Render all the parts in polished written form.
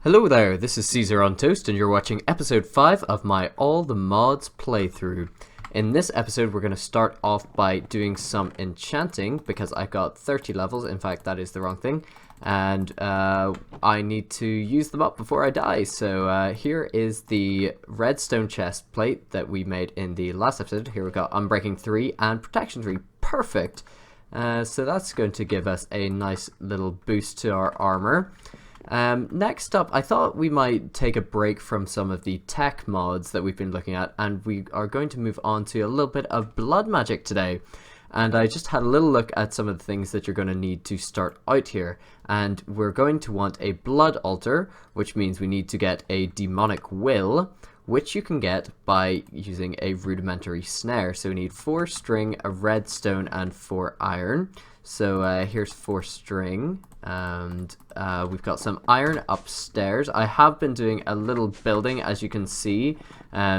Hello there, this is Caesar on Toast and you're watching episode 5 of my All the Mods playthrough. In this episode we're going to start off by doing some enchanting because I got 30 levels, in fact that is the wrong thing, and I need to use them up before I die. So here is the redstone chest plate that we made in the last episode. Here we got Unbreaking 3 and Protection 3, perfect! So that's going to give us a nice little boost to our armor. Next up, I thought we might take a break from some of the tech mods that we've been looking at, and we are going to move on to a little bit of blood magic today. And I just had a little look at some of the things that you're going to need to start out here, and we're going to want a blood altar, which means we need to get a demonic will, which you can get by using a rudimentary snare. So we need 4 string, a redstone, and 4 iron. So here's 4 string, and we've got some iron upstairs. I have been doing a little building, as you can see,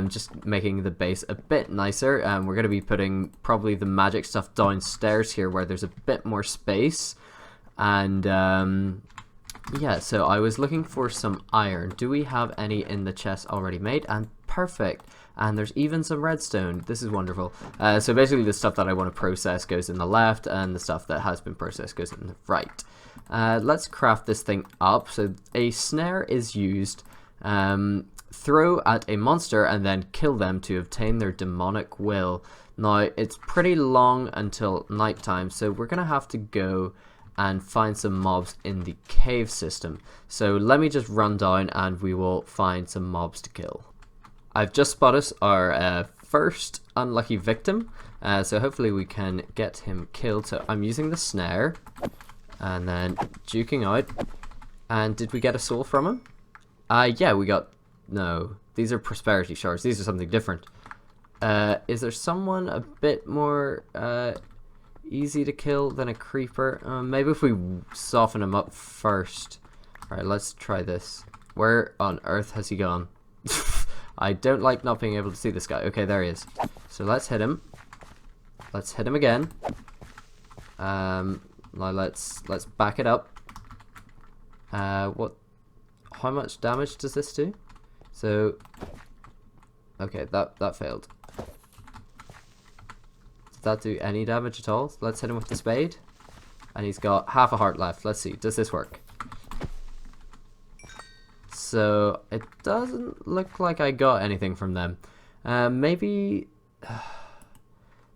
just making the base a bit nicer. We're going to be putting probably the magic stuff downstairs here where there's a bit more space. And yeah, so I was looking for some iron. Do we have any in the chest already made? And perfect. And there's even some redstone. This is wonderful. So basically the stuff that I want to process goes in the left, and the stuff that has been processed goes in the right. Let's craft this thing up. So a snare is used, throw at a monster and then kill them to obtain their demonic will. Now it's pretty long until nighttime, so we're gonna have to go and find some mobs in the cave system. So let me just run down and we will find some mobs to kill. I've just spotted our first unlucky victim, so hopefully we can get him killed. So I'm using the snare and then juking out. And did we get a soul from him? Yeah, we got... No, these are prosperity shards. These are something different. Is there someone a bit more easy to kill than a creeper? Maybe if we soften him up first. Alright, let's try this. Where on earth has he gone? I don't like not being able to see this guy. Okay, there he is. So let's hit him. Let's hit him again. Now let's back it up. How much damage does this do? So okay, that failed. Did that do any damage at all? Let's hit him with the spade. And he's got half a heart left. Let's see, does this work? So it doesn't look like I got anything from them. Maybe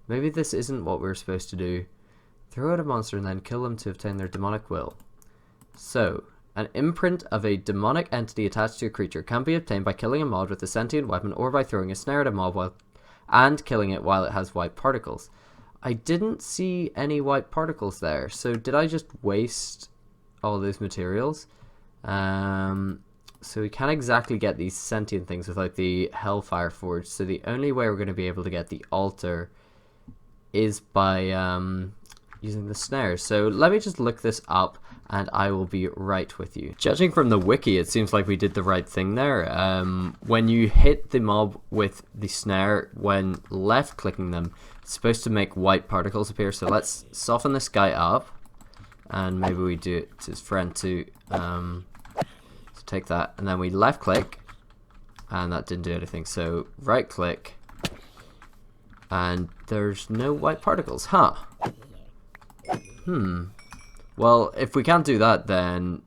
this isn't what we're supposed to do. Throw out a monster and then kill them to obtain their demonic will. So an imprint of a demonic entity attached to a creature can be obtained by killing a mod with a sentient weapon or by throwing a snare at a mob and killing it while it has white particles. I didn't see any white particles there, so did I just waste all those materials? So we can't exactly get these sentient things without the Hellfire Forge, so the only way we're going to be able to get the altar is by using the snares. So let me just look this up and I will be right with you. Judging from the wiki, it seems like we did the right thing there. When you hit the mob with the snare, when left clicking them, it's supposed to make white particles appear. So let's soften this guy up, and maybe we do it to his friend too. Take that, and then we left click, and that didn't do anything. So right click, and there's no white particles, huh? Well, if we can't do that, then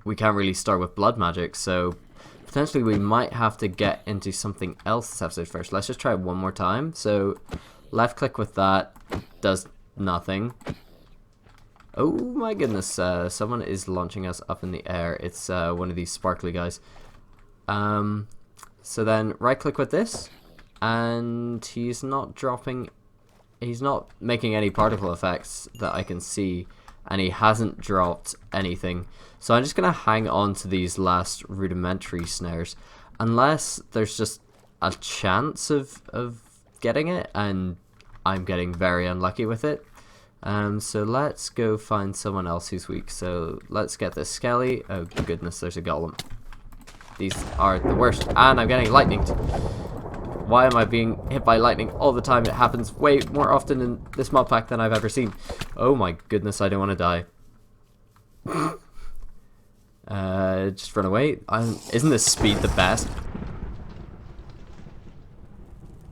we can't really start with blood magic, so potentially we might have to get into something else this episode first. Let's just try it one more time. So left click with that, does nothing. Oh my goodness, someone is launching us up in the air. It's one of these sparkly guys. So then right click with this, and he's not making any particle effects that I can see, and he hasn't dropped anything. So I'm just going to hang on to these last rudimentary snares, unless there's just a chance of getting it, and I'm getting very unlucky with it. So let's go find someone else who's weak. So let's get this Skelly. Oh goodness, there's a golem. These are the worst. And I'm getting lightninged. Why am I being hit by lightning all the time? It happens way more often in this mod pack than I've ever seen. Oh my goodness, I don't want to die. Just run away. Isn't this speed the best?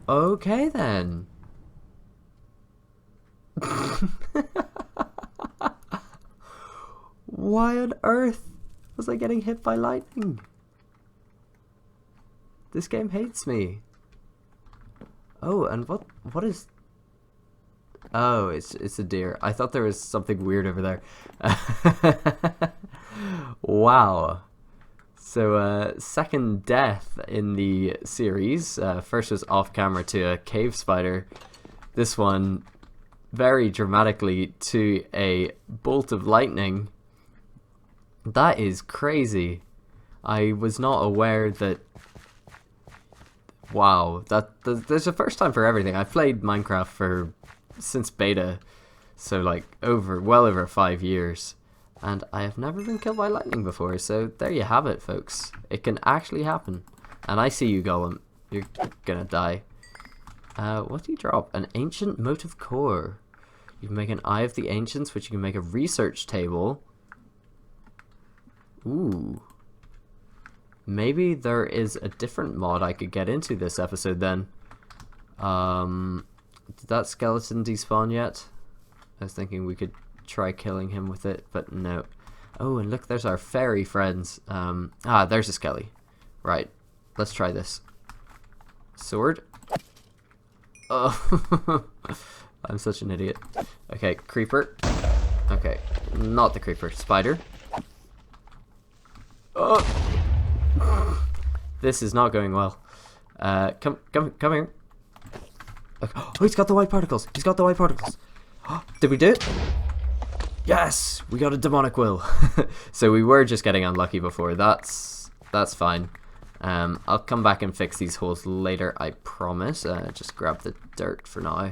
Okay then. Why on earth was I getting hit by lightning? This game hates me. Oh, and what is... Oh, it's a deer. I thought there was something weird over there. Wow. So, second death in the series. First was off camera to a cave spider. This one, very dramatically, to a bolt of lightning. That is crazy. I was not aware that... Wow, there's a first time for everything. I've played Minecraft since beta, so like well over 5 years, and I have never been killed by lightning before. So there you have it, folks. It can actually happen. And I see you, Golem. You're gonna die. What do you drop? An ancient motive core. You can make an Eye of the Ancients, which you can make a research table. Ooh. Maybe there is a different mod I could get into this episode then. Did that skeleton despawn yet? I was thinking we could try killing him with it, but no. Oh, and look, there's our fairy friends. There's a skelly. Right, let's try this. Sword. Oh, I'm such an idiot. Okay, creeper. Okay, not the creeper. Spider. Oh! This is not going well. Come here. Oh, he's got the white particles. He's got the white particles. Did we do it? Yes, we got a demonic will. So we were just getting unlucky before. That's fine. I'll come back and fix these holes later, I promise. Just grab the dirt for now.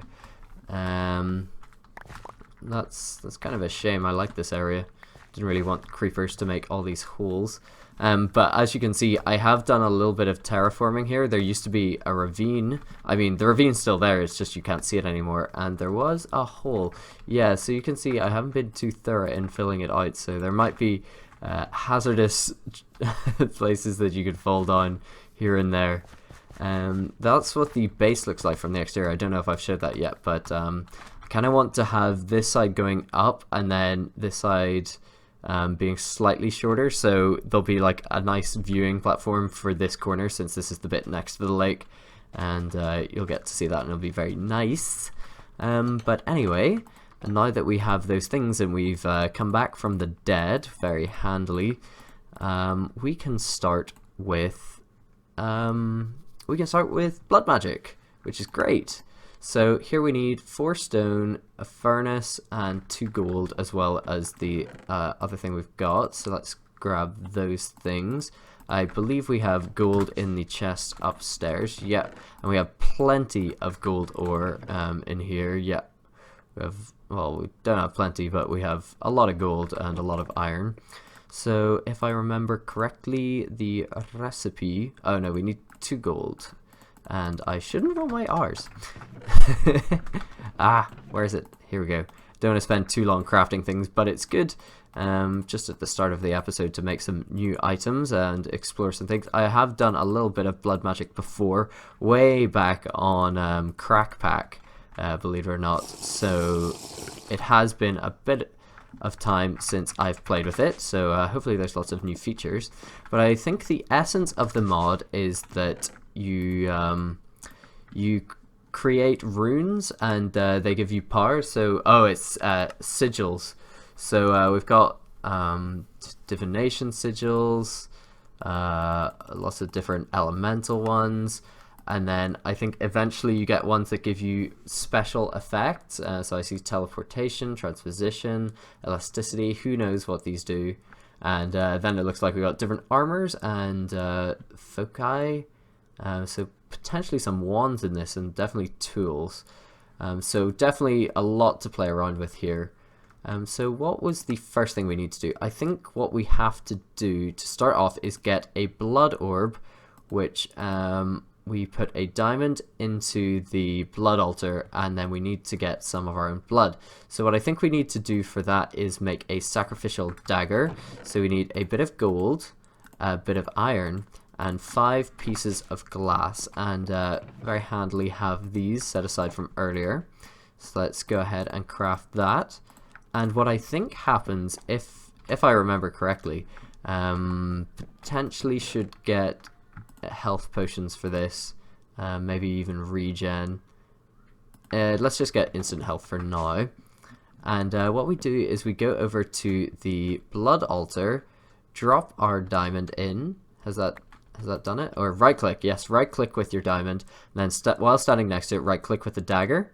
That's kind of a shame. I like this area. Didn't really want creepers to make all these holes. But as you can see, I have done a little bit of terraforming here. There used to be a ravine. I mean, the ravine's still there, it's just you can't see it anymore. And there was a hole. Yeah, so you can see I haven't been too thorough in filling it out. So there might be hazardous places that you could fall down here and there. That's what the base looks like from the exterior. I don't know if I've showed that yet, but I kind of want to have this side going up and then this side... being slightly shorter, so there'll be like a nice viewing platform for this corner since this is the bit next to the lake, and you'll get to see that and it'll be very nice. But anyway, now that we have those things and we've come back from the dead very handily, we can start with blood magic, which is great. So here we need 4 stone, a furnace, and 2 gold, as well as the other thing we've got. So let's grab those things. I believe we have gold in the chest upstairs. Yeah, and we have plenty of gold ore in here. Yeah, we don't have plenty, but we have a lot of gold and a lot of iron. So if I remember correctly, the recipe... Oh no, we need 2 gold. And I shouldn't roll my R's. Where is it? Here we go. Don't want to spend too long crafting things, but it's good just at the start of the episode to make some new items and explore some things. I have done a little bit of blood magic before, way back on Crack Pack, believe it or not. So it has been a bit of time since I've played with it, so hopefully there's lots of new features. But I think the essence of the mod is that you create runes and they give you power. So it's sigils. So we've got divination sigils, lots of different elemental ones, and then I think eventually you get ones that give you special effects. So I see teleportation, transposition, elasticity, who knows what these do. And then it looks like we got different armors and foci. So potentially some wands in this, and definitely tools. So definitely a lot to play around with here. So what was the first thing we need to do? I think what we have to do to start off is get a blood orb, which we put a diamond into the blood altar, and then we need to get some of our own blood. So what I think we need to do for that is make a sacrificial dagger. So we need a bit of gold, a bit of iron, and 5 pieces of glass, and very handily have these set aside from earlier. So let's go ahead and craft that. And what I think happens, if I remember correctly, potentially should get health potions for this, maybe even regen. Let's just get instant health for now. And what we do is we go over to the blood altar, drop our diamond in. Has that done it? Or right click? Yes, right click with your diamond, and then while standing next to it, right click with the dagger.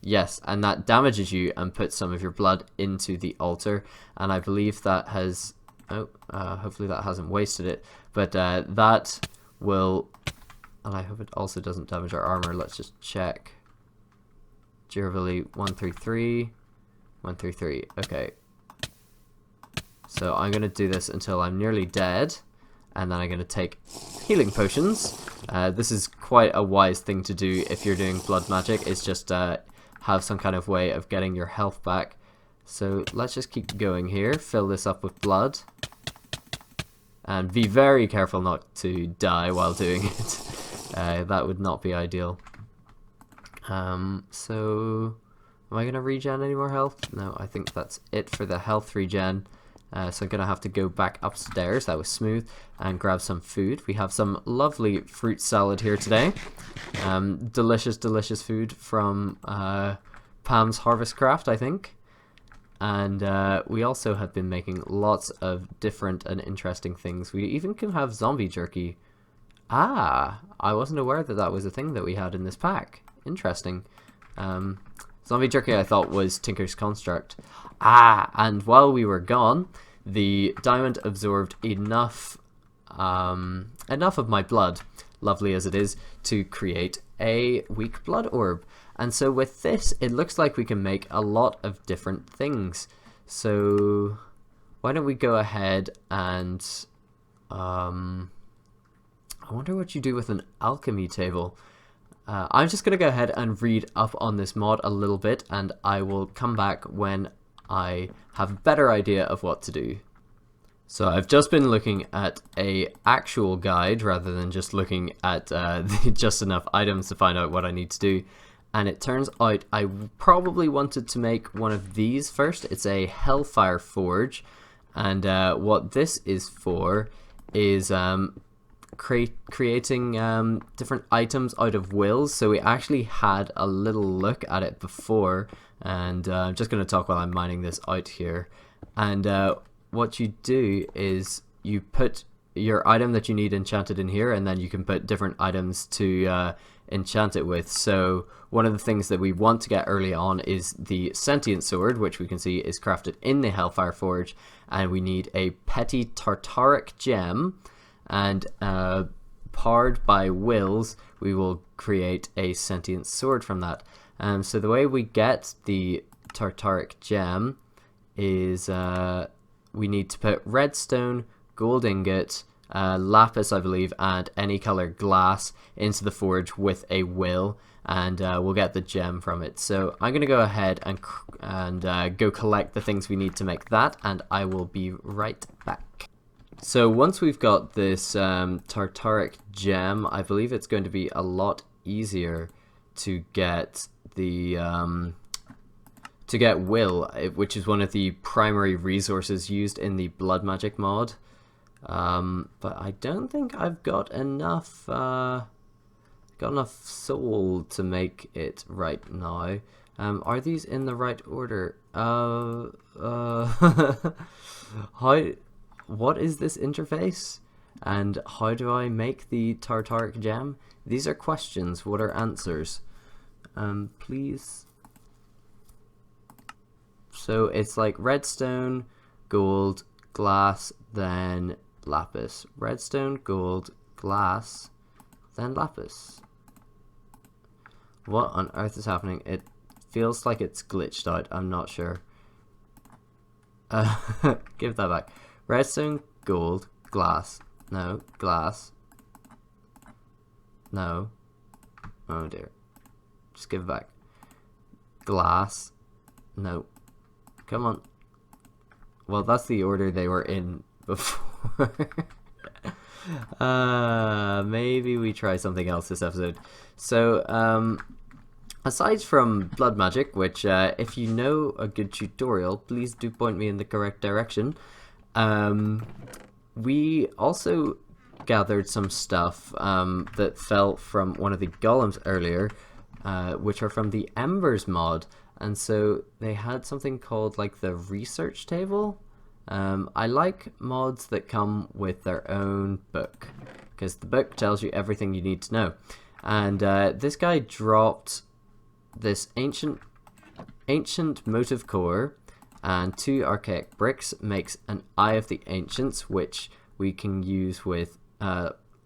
Yes, and that damages you and puts some of your blood into the altar. And I believe that has, hopefully that hasn't wasted it, but that will, and I hope it also doesn't damage our armor. Let's just check. Durability 133, 133. Okay. So I'm gonna do this until I'm nearly dead, and then I'm gonna take healing potions. This is quite a wise thing to do if you're doing blood magic. It's just have some kind of way of getting your health back. So let's just keep going here. Fill this up with blood. And be very careful not to die while doing it. That would not be ideal. So, am I going to regen any more health? No, I think that's it for the health regen. So I'm going to have to go back upstairs, that was smooth, and grab some food. We have some lovely fruit salad here today. Delicious, delicious food from Pam's Harvest Craft, I think. And we also have been making lots of different and interesting things. We even can have zombie jerky. Ah, I wasn't aware that that was a thing that we had in this pack. Interesting. Zombie jerky I thought was Tinker's Construct. Ah, and while we were gone, the diamond absorbed enough of my blood, lovely as it is, to create a weak blood orb. And so with this, it looks like we can make a lot of different things. So why don't we go ahead and I wonder what you do with an alchemy table. I'm just going to go ahead and read up on this mod a little bit, and I will come back when I have a better idea of what to do. So I've just been looking at a actual guide rather than just looking at just enough items to find out what I need to do. And it turns out I probably wanted to make one of these first. It's a Hellfire Forge, and what this is for is creating different items out of wills. So we actually had a little look at it before, and I'm just going to talk while I'm mining this out here. And what you do is you put your item that you need enchanted in here, and then you can put different items to enchant it with. So one of the things that we want to get early on is the Sentient Sword, which we can see is crafted in the Hellfire Forge, and we need a Petty Tartaric Gem, and powered by wills we will create a Sentient Sword from that. So the way we get the Tartaric Gem is we need to put redstone, gold ingot, lapis I believe, and any color glass into the forge with a will, and we'll get the gem from it. So I'm going to go ahead and go collect the things we need to make that, and I will be right back. So once we've got this Tartaric Gem, I believe it's going to be a lot easier to get the will, which is one of the primary resources used in the blood magic mod. But I don't think I've got enough soul to make it right now. Are these in the right order? What is this interface? And how do I make the Tartaric Gem? These are questions. What are answers? Please. So it's like redstone, gold, glass, then lapis. Redstone, gold, glass, then lapis. What on earth is happening? It feels like it's glitched out. I'm not sure. Give that back. Redstone, gold, glass. No, glass. No. Oh dear. Just give it back. Glass. No. Come on. Well, that's the order they were in before. Maybe we try something else this episode. So, aside from blood magic, which if you know a good tutorial, please do point me in the correct direction. We also gathered some stuff that fell from one of the golems earlier, which are from the Embers mod. And so they had something called like the research table. I like mods that come with their own book, because the book tells you everything you need to know. And this guy dropped this ancient motive core and 2 archaic bricks, makes an Eye of the Ancients, which we can use with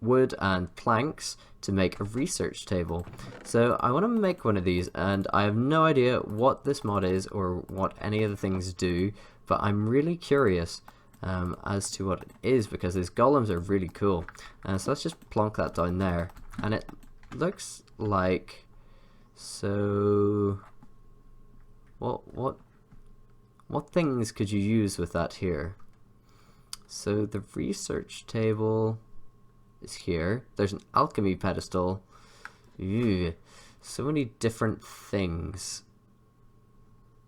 wood and planks to make a research table. So I want to make one of these, and I have no idea what this mod is or what any of the things do, but I'm really curious as to what it is, because these golems are really cool. So let's just plonk that down there, and it looks like, so what things could you use with that here? So the research table is here. There's an alchemy pedestal. Ew, so many different things.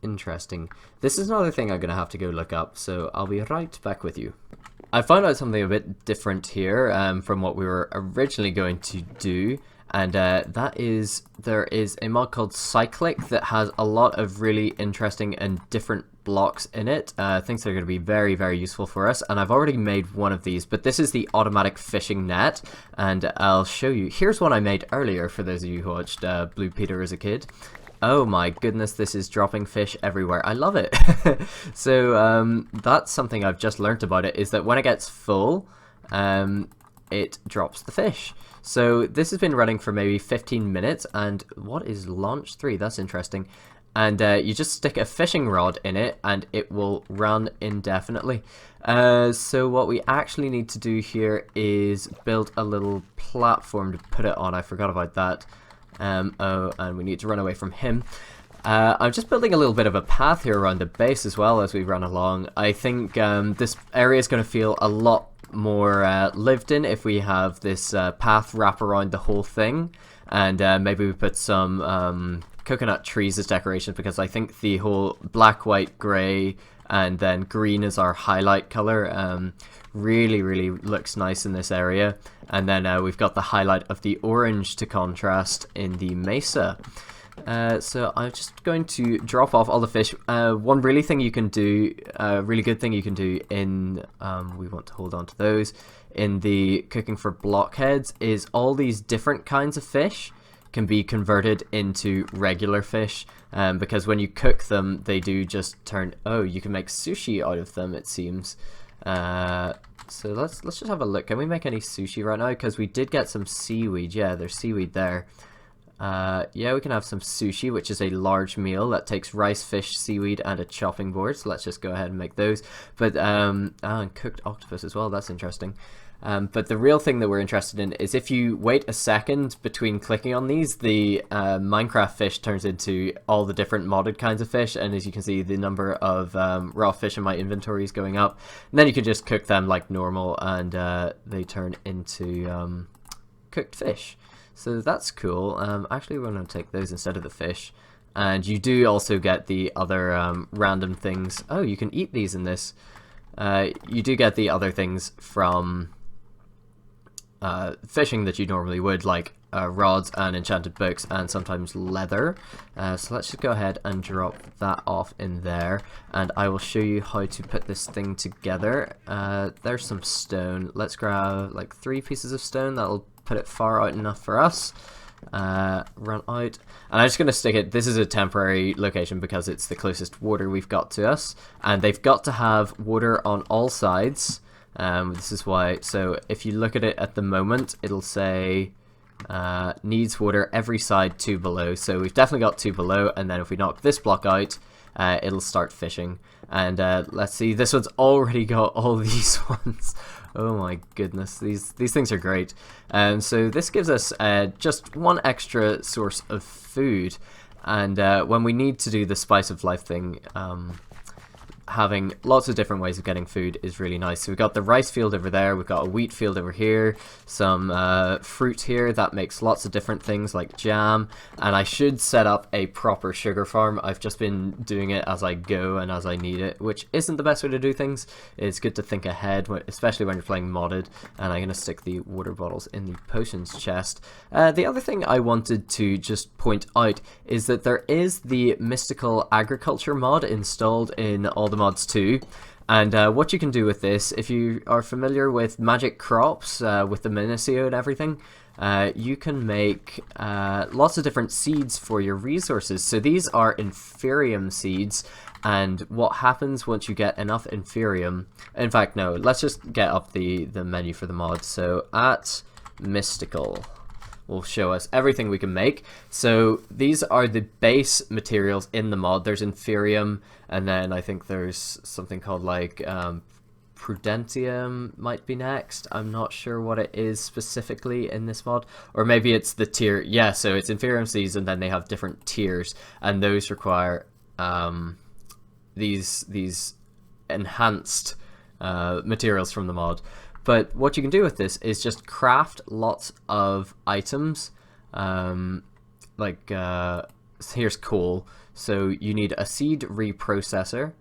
Interesting. This is another thing I'm gonna have to go look up, so I'll be right back with you. I found out something a bit different here from what we were originally going to do, and that is, there is a mod called Cyclic that has a lot of really interesting and different blocks in it, things that are going to be very, very useful for us. And I've already made one of these, but this is the automatic fishing net, and I'll show you. Here's one I made earlier for those of you who watched Blue Peter as a kid. Oh my goodness, this is dropping fish everywhere. I love it. So that's something I've just learnt about it, is that when it gets full, it drops the fish. So this has been running for maybe 15 minutes, and what is launch 3? That's interesting. And you just stick a fishing rod in it and it will run indefinitely. So what we actually need to do here is build a little platform to put it on. I forgot about that. Oh, and we need to run away from him. I'm just building a little bit of a path here around the base as well as we run along. I think this area is going to feel a lot more lived in if we have this path wrap around the whole thing. And maybe we put some coconut trees as decorations, because I think the whole black, white, grey, and then green is our highlight color. Really, really looks nice in this area. And then we've got the highlight of the orange to contrast in the mesa. So I'm just going to drop off all the fish. One really thing you can do, really good thing you can do in, we want to hold on to those, in the cooking for blockheads, is all these different kinds of fish can be converted into regular fish, because when you cook them, they do just turn, oh, you can make sushi out of them, it seems. So let's just have a look. Can we make any sushi right now? Because we did get some seaweed. Yeah, there's seaweed there. Yeah, we can have some sushi, which is a large meal that takes rice, fish, seaweed, and a chopping board. So let's just go ahead and make those. But and cooked octopus as well. That's interesting. But the real thing that we're interested in is if you wait a second between clicking on these, the Minecraft fish turns into all the different modded kinds of fish, and as you can see, the number of raw fish in my inventory is going up. And then you can just cook them like normal, and they turn into cooked fish. So that's cool. Actually, we're going to take those instead of the fish. And you do also get the other random things. Oh, you can eat these in this. You do get the other things from fishing that you normally would, like rods and enchanted books and sometimes leather. So let's just go ahead and drop that off in there, and I will show you how to put this thing together. There's some stone. Let's grab like 3 pieces of stone. That'll put it far out enough for us. Run out, and I'm just going to stick it, this is a temporary location because it's the closest water we've got to us, and they've got to have water on all sides. This is why, so if you look at it at the moment, it'll say needs water every side 2 below, so we've definitely got 2 below, and then if we knock this block out, it'll start fishing. And let's see, this one's already got all these ones. Oh my goodness, these things are great. So this gives us just one extra source of food, and when we need to do the spice of life thing, having lots of different ways of getting food is really nice. So we've got the rice field over there, we've got a wheat field over here, some fruit here that makes lots of different things like jam, and I should set up a proper sugar farm. I've just been doing it as I go and as I need it, which isn't the best way to do things. It's good to think ahead, especially when you're playing modded, and I'm going to stick the water bottles in the potions chest. The other thing I wanted to just point out is that there is the Mystical Agriculture mod installed in all the mods too, and what you can do with this, if you are familiar with magic crops with the Minicio and everything, you can make lots of different seeds for your resources. So these are Inferium seeds, and what happens once you get enough Inferium, in fact no, let's just get up the menu for the mod. So at Mystical will show us everything we can make. So these are the base materials in the mod. There's Inferium, and then I think there's something called like Prudentium might be next. I'm not sure what it is specifically in this mod, or maybe it's the tier. Yeah, so it's Inferium seeds, and then they have different tiers, and those require these enhanced materials from the mod. But what you can do with this is just craft lots of items, here's coal. So you need a seed reprocessor.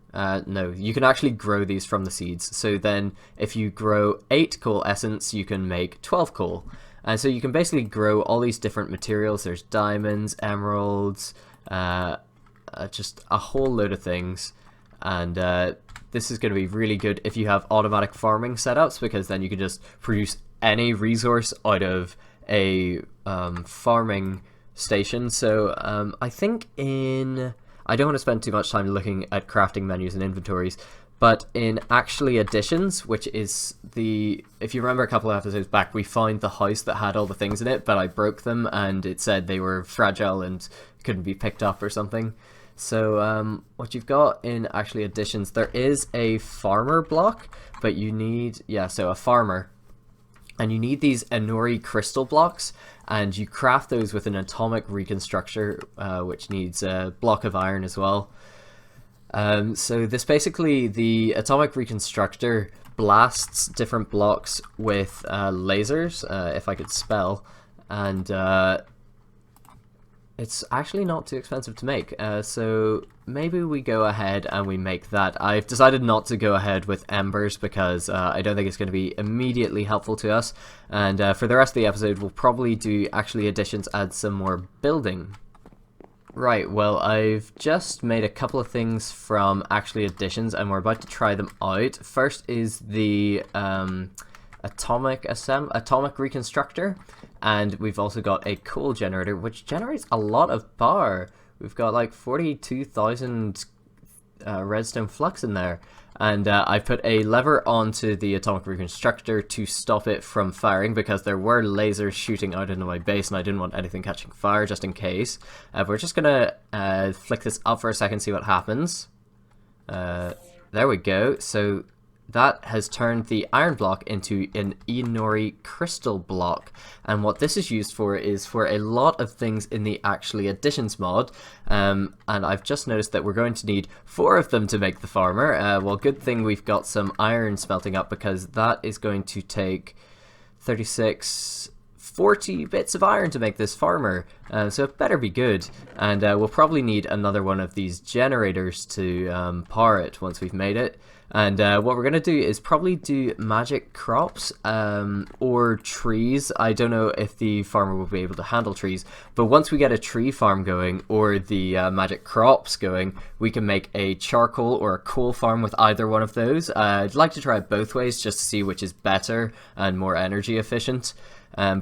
No, you can actually grow these from the seeds. So then if you grow 8 coal essence, you can make 12 coal. And so you can basically grow all these different materials. There's diamonds, emeralds, just a whole load of things. And this is going to be really good if you have automatic farming setups, because then you can just produce any resource out of a farming station. So I think I don't want to spend too much time looking at crafting menus and inventories, but in Actually Additions, which is if you remember a couple of episodes back, we found the house that had all the things in it, but I broke them and it said they were fragile and couldn't be picked up or something. So what you've got in Actually Additions, there is a farmer block, but you need, so a farmer, and you need these Inori crystal blocks, and you craft those with an atomic reconstructor, which needs a block of iron as well. So this basically, the atomic reconstructor blasts different blocks with lasers, if I could spell, and it's actually not too expensive to make, so maybe we go ahead and we make that. I've decided not to go ahead with embers because I don't think it's going to be immediately helpful to us, and for the rest of the episode we'll probably do Actually Additions, add some more building. Right, well, I've just made a couple of things from Actually Additions and we're about to try them out. First is the atomic reconstructor, and we've also got a coal generator which generates a lot of power. We've got like 42,000 redstone flux in there, and I put a lever onto the atomic reconstructor to stop it from firing because there were lasers shooting out into my base and I didn't want anything catching fire just in case. We're just gonna flick this up for a second, see what happens. There we go. So that has turned the iron block into an Inori crystal block, and what this is used for is for a lot of things in the Actually Additions mod, and I've just noticed that we're going to need 4 of them to make the farmer. Well, good thing we've got some iron smelting up, because that is going to take 40 bits of iron to make this farmer, so it better be good, and we'll probably need another one of these generators to power it once we've made it. And what we're going to do is probably do magic crops or trees. I don't know if the farmer will be able to handle trees, but once we get a tree farm going or the magic crops going, we can make a charcoal or a coal farm with either one of those. I'd like to try it both ways just to see which is better and more energy efficient.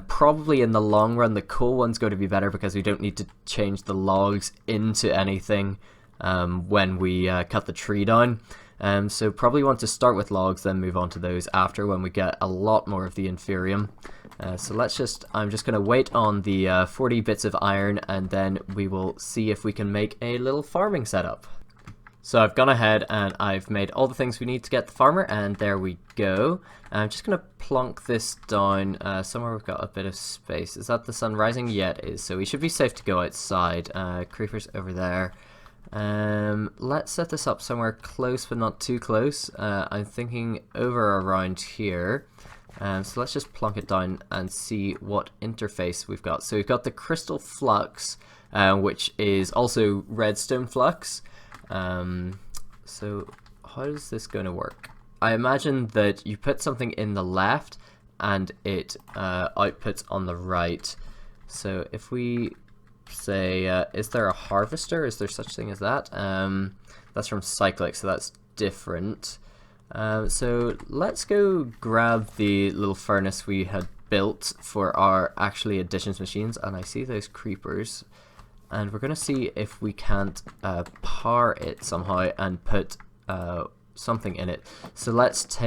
Probably in the long run the coal one's going to be better because we don't need to change the logs into anything when we cut the tree down. So probably want to start with logs, then move on to those after when we get a lot more of the Inferium. So I'm just going to wait on the 40 bits of iron, and then we will see if we can make a little farming setup. So I've gone ahead and I've made all the things we need to get the farmer, and there we go. I'm just going to plonk this down somewhere we've got a bit of space. Is that the sun rising? Yeah, it is. So we should be safe to go outside. Creepers over there. Let's set this up somewhere close but not too close. I'm thinking over around here. So let's just plonk it down and see what interface we've got. So we've got the crystal flux, which is also redstone flux. So how is this going to work? I imagine that you put something in the left and it outputs on the right. So if we say, is there a harvester? Is there such thing as that? That's from Cyclic, so that's different. So let's go grab the little furnace we had built for our actually additions machines, and I see those creepers. And we're going to see if we can't power it somehow and put something in it. So let's just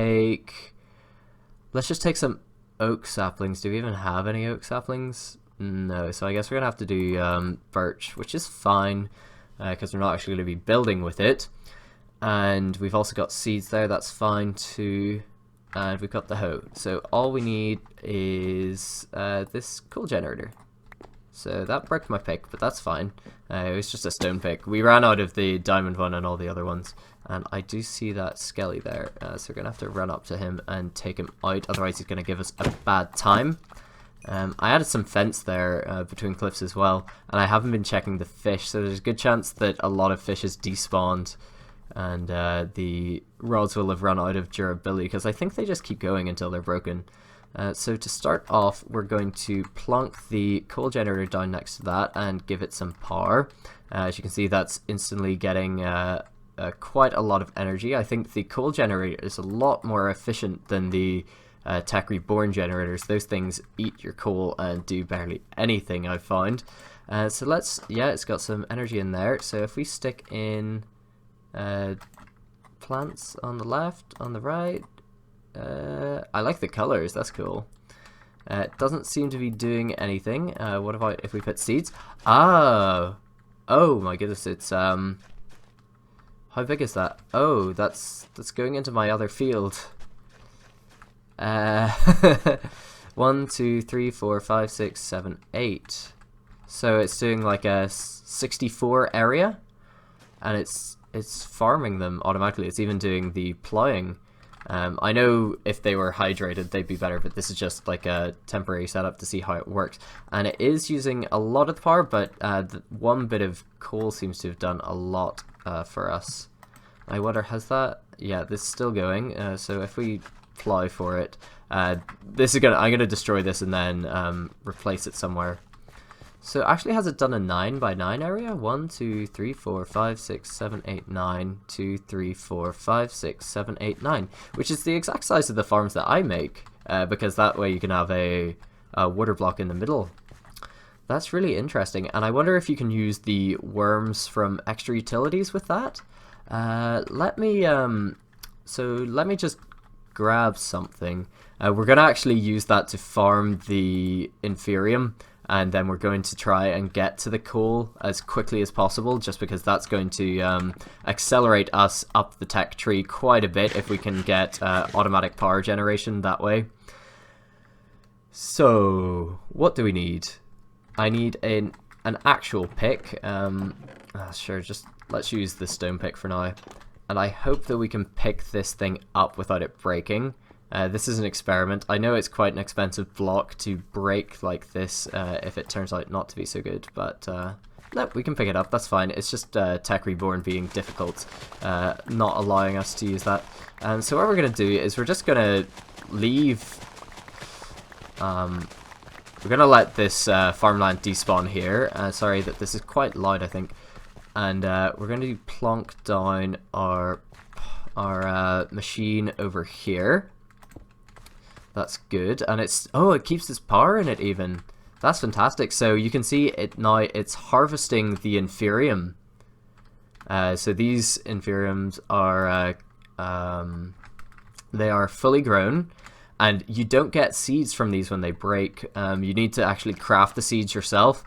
take some oak saplings. Do we even have any oak saplings? No, so I guess we're going to have to do birch, which is fine because we're not actually going to be building with it. And we've also got seeds there, that's fine too. And we've got the hoe. So all we need is this coal generator. So that broke my pick, but that's fine. It was just a stone pick. We ran out of the diamond one and all the other ones. And I do see that Skelly there. So we're going to have to run up to him and take him out. Otherwise he's going to give us a bad time. I added some fence there between cliffs as well. And I haven't been checking the fish. So there's a good chance that a lot of fish has despawned. And the rods will have run out of durability. Because I think they just keep going until they're broken. So to start off, we're going to plonk the coal generator down next to that and give it some power. As you can see, that's instantly getting quite a lot of energy. I think the coal generator is a lot more efficient than the Tech Reborn generators. Those things eat your coal and do barely anything, I've found. So let's, yeah, it's got some energy in there. So if we stick in plants on the left, on the right, I like the colors, that's cool. It doesn't seem to be doing anything. What about if we put seeds? Oh my goodness, it's how big is that? Oh, that's going into my other field. 1, 2, 3, 4, 5, 6, 7, 8. So it's doing like a 64 area, and it's farming them automatically. It's even doing the plowing. I know if they were hydrated they'd be better, but this is just like a temporary setup to see how it works. And it is using a lot of the power, but the one bit of coal seems to have done a lot for us. I wonder, has that? Yeah, this is still going. So if we plow for it, this is I'm gonna destroy this and then replace it somewhere. So actually, has it done a 9 by 9 area? 1, 2, 3, 4, 5, 6, 7, 8, 9. 2, 3, 4, 5, 6, 7, 8, 9. Which is the exact size of the farms that I make, because that way you can have a water block in the middle. That's really interesting, and I wonder if you can use the worms from extra utilities with that. Let me just grab something. We're gonna actually use that to farm the Inferium. And then we're going to try and get to the coal as quickly as possible, just because that's going to accelerate us up the tech tree quite a bit if we can get automatic power generation that way. So, what do we need? I need an actual pick. Sure, just let's use the stone pick for now. And I hope that we can pick this thing up without it breaking. This is an experiment. I know it's quite an expensive block to break like this if it turns out not to be so good, but no, we can pick it up, that's fine. It's just Tech Reborn being difficult, not allowing us to use that. So what we're going to do is we're just going to leave... we're going to let this farmland despawn here. Sorry that this is quite loud, I think. And we're going to plonk down our machine over here. That's good, and it keeps its power in it even. That's fantastic. So you can see it now, it's harvesting the Inferium. So these Inferiums are they are fully grown, And you don't get seeds from these when they break. You need to actually craft the seeds yourself.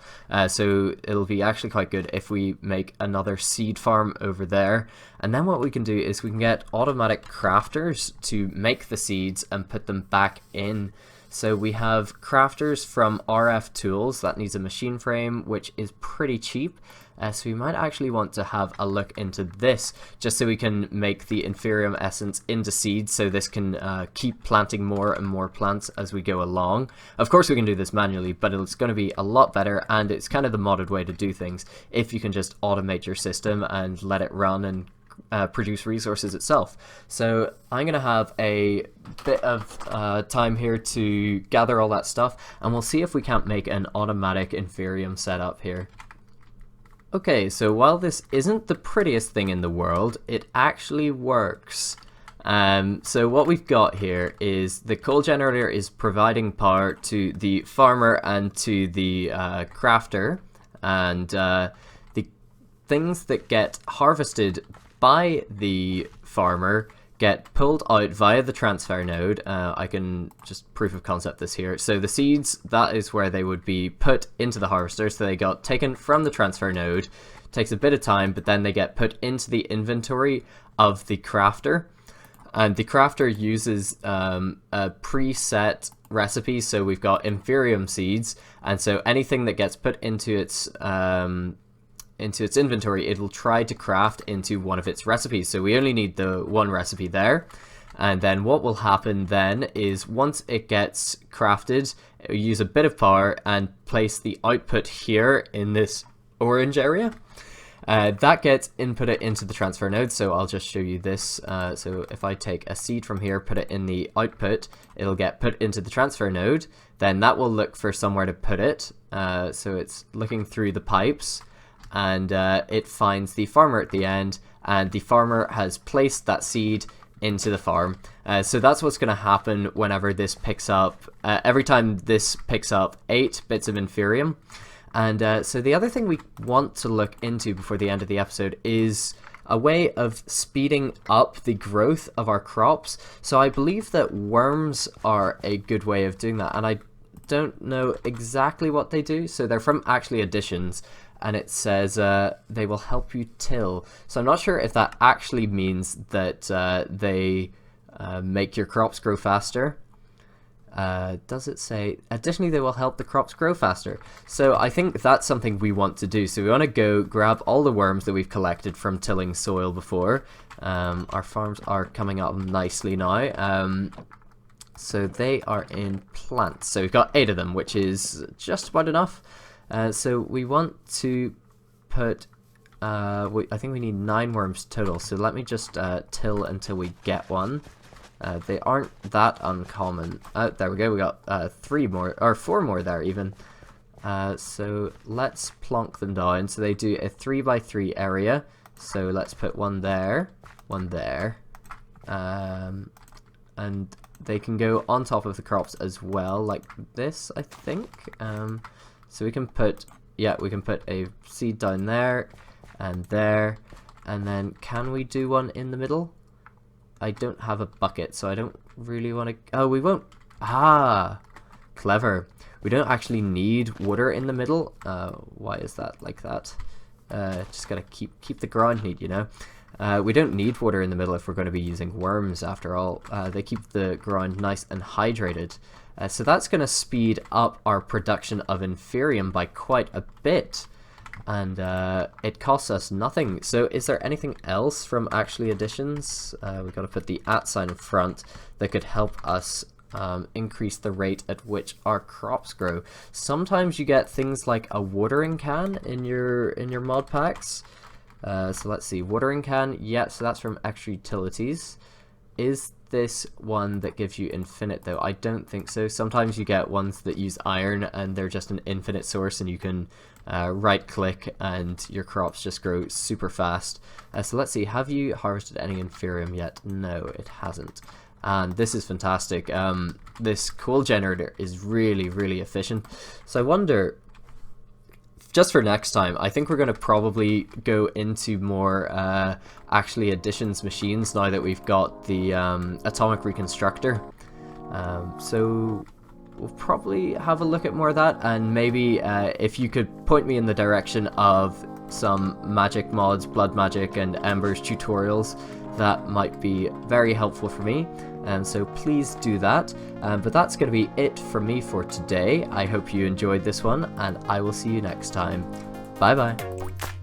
So it'll be actually quite good if we make another seed farm over there. And then what we can do is we can get automatic crafters to make the seeds and put them back in. So we have crafters from RF Tools that needs a machine frame, which is pretty cheap. So we might actually want to have a look into this, just so we can make the Inferium Essence into seeds, so this can keep planting more and more plants as we go along. Of course we can do this manually, but it's going to be a lot better, and it's kind of the modded way to do things, if you can just automate your system and let it run and produce resources itself. So I'm going to have a bit of time here to gather all that stuff, and we'll see if we can't make an automatic Inferium setup here. Okay, so while this isn't the prettiest thing in the world, it actually works. So what we've got here is the coal generator is providing power to the farmer and to the crafter, and the things that get harvested by the farmer get pulled out via the transfer node. I can just proof of concept this here. So the seeds, that is where they would be put into the harvester. So they got taken from the transfer node. Takes a bit of time, but then they get put into the inventory of the crafter. And the crafter uses a preset recipe. So we've got Inferium seeds, and so anything that gets put into its inventory, it'll try to craft into one of its recipes. So we only need the one recipe there. And then what will happen then is once it gets crafted, it'll use a bit of power and place the output here in this orange area. That gets inputted into the transfer node. So I'll just show you this. So if I take a seed from here, put it in the output, it'll get put into the transfer node. Then that will look for somewhere to put it. So it's looking through the pipes, and it finds the farmer at the end, and the farmer has placed that seed into the farm. So that's what's going to happen whenever this picks up, every time this picks up 8 bits of Inferium. And so the other thing we want to look into before the end of the episode is a way of speeding up the growth of our crops. So I believe that worms are a good way of doing that, and I don't know exactly what they do. So they're from actually Additions, and it says they will help you till. So I'm not sure if that actually means that they make your crops grow faster. Does it say, additionally they will help the crops grow faster? So I think that's something we want to do. So we want to go grab all the worms that we've collected from tilling soil before. Our farms are coming up nicely now. So they are in plants. So we've got 8 of them, which is just about enough. So we want to put, I think we need 9 worms total. So let me just till until we get one. They aren't that uncommon. There we go. We got 3 more, or 4 more there even. So let's plonk them down. So they do a 3x3 area. So let's put one there, and they can go on top of the crops as well, like this, I think. So we can put, we can put a seed down there, and then can we do one in the middle? I don't have a bucket, so I don't really want to... Oh, we won't... Ah! Clever. We don't actually need water in the middle. Why is that like that? Just gotta keep the ground neat, you know? We don't need water in the middle if we're going to be using worms, after all. They keep the ground nice and hydrated. So that's going to speed up our production of Inferium by quite a bit. And it costs us nothing. So is there anything else from actually Additions? We've got to put the @ sign in front that could help us increase the rate at which our crops grow. Sometimes you get things like a watering can in your mod packs. So let's see, watering can, so that's from Extra Utilities. Is this one that gives you infinite though? I don't think so. Sometimes you get ones that use iron and they're just an infinite source, and you can right click and your crops just grow super fast. So let's see, have you harvested any Inferium yet? No, it hasn't. And this is fantastic. This coal generator is really, really efficient. So I wonder, just for next time, I think we're going to probably go into more actually Additions machines now that we've got the Atomic Reconstructor. So we'll probably have a look at more of that, and maybe if you could point me in the direction of some magic mods, blood magic and embers tutorials, that might be very helpful for me. So please do that. But that's going to be it from me for today. I hope you enjoyed this one, and I will see you next time. Bye bye.